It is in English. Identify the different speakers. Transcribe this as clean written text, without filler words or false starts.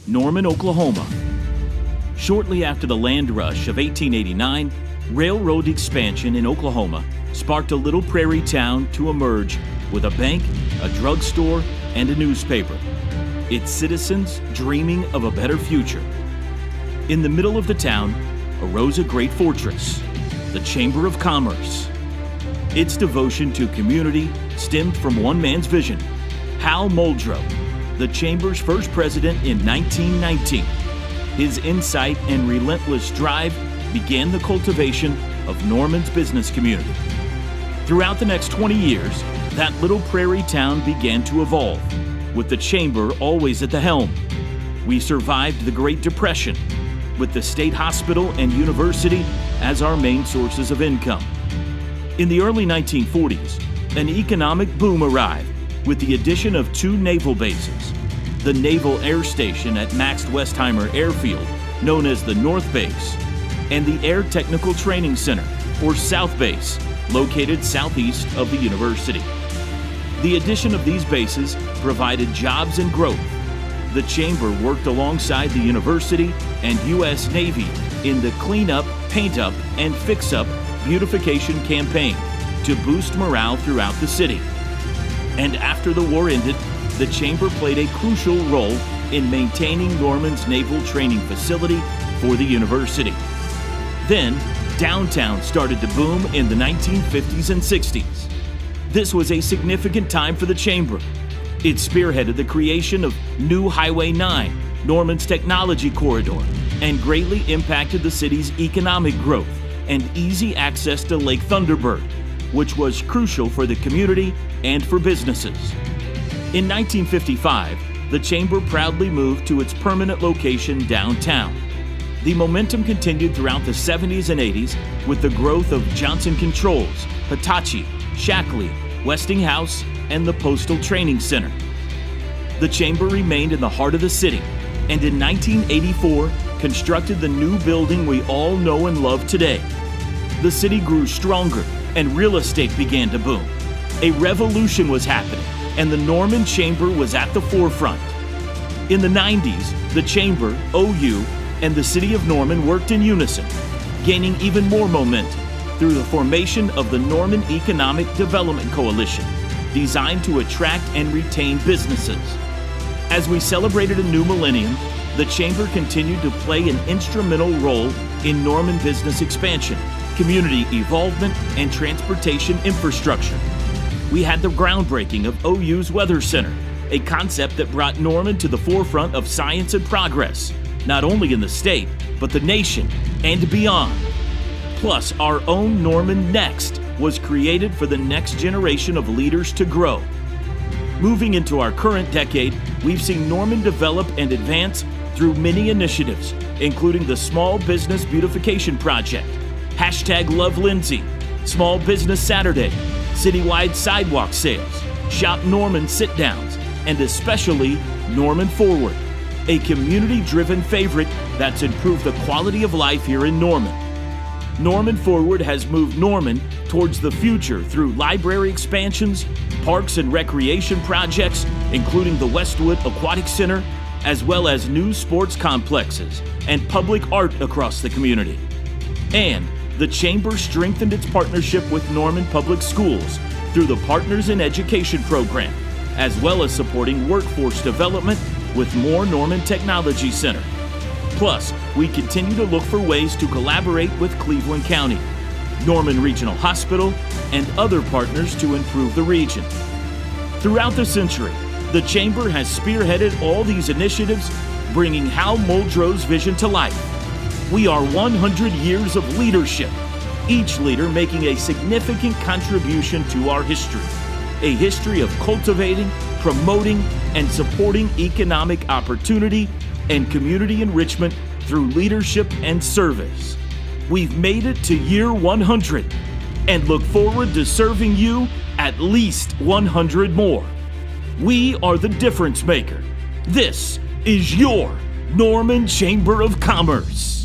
Speaker 1: Norman, Oklahoma. Shortly after the land rush of 1889, railroad expansion in Oklahoma sparked a little prairie town to emerge with a bank, a drugstore, and a newspaper. Its citizens dreaming of a better future. In the middle of the town arose a great fortress, the Chamber of Commerce. Its devotion to community stemmed from one man's vision, Hal Muldrow, the Chamber's first president in 1919. His insight and relentless drive began the cultivation of Norman's business community. Throughout the next 20 years, that little prairie town began to evolve, with the Chamber always at the helm. We survived the Great Depression, with the state hospital and university as our main sources of income. In the early 1940s, an economic boom arrived with the addition of two naval bases, the Naval Air Station at Max Westheimer Airfield, known as the North Base, and the Air Technical Training Center, or South Base, located southeast of the university. The addition of these bases provided jobs and growth. The Chamber worked alongside the university and U.S. Navy in the Clean Up, Paint Up, and Fix Up beautification campaign to boost morale throughout the city. And after the war ended, the Chamber played a crucial role in maintaining Norman's naval training facility for the university. Then, downtown started to boom in the 1950s and 60s. This was a significant time for the Chamber. It spearheaded the creation of New Highway 9, Norman's technology corridor, and greatly impacted the city's economic growth and easy access to Lake Thunderbird, which was crucial for the community and for businesses. In 1955, the Chamber proudly moved to its permanent location downtown. The momentum continued throughout the 70s and 80s with the growth of Johnson Controls, Hitachi, Shackley, Westinghouse, and the Postal Training Center. The Chamber remained in the heart of the city, and in 1984 constructed the new building we all know and love today. The city grew stronger and real estate began to boom. A revolution was happening, and the Norman Chamber was at the forefront. In the 90s, the Chamber, OU, and the city of Norman worked in unison, gaining even more momentum through the formation of the Norman Economic Development Coalition, designed to attract and retain businesses. As we celebrated a new millennium, the Chamber continued to play an instrumental role in Norman business expansion, community involvement, and transportation infrastructure. We had the groundbreaking of OU's Weather Center, a concept that brought Norman to the forefront of science and progress, not only in the state, but the nation and beyond. Plus, our own Norman Next was created for the next generation of leaders to grow. Moving into our current decade, we've seen Norman develop and advance through many initiatives, including the Small Business Beautification Project, #LoveLindsay, Small Business Saturday, citywide sidewalk sales, Shop Norman sit-downs, and especially Norman Forward, a community-driven favorite that's improved the quality of life here in Norman. Norman Forward has moved Norman towards the future through library expansions, parks and recreation projects, including the Westwood Aquatic Center, as well as new sports complexes and public art across the community. And the Chamber strengthened its partnership with Norman Public Schools through the Partners in Education program, as well as supporting workforce development with more Norman Technology Center. Plus, we continue to look for ways to collaborate with Cleveland County, Norman Regional Hospital, and other partners to improve the region. Throughout the century, the Chamber has spearheaded all these initiatives, bringing Hal Muldrow's vision to life. We are 100 years of leadership, each leader making a significant contribution to our history, a history of cultivating, promoting, and supporting economic opportunity and community enrichment through leadership and service. We've made it to year 100 and look forward to serving you at least 100 more. We are the difference maker. This is your Norman Chamber of Commerce.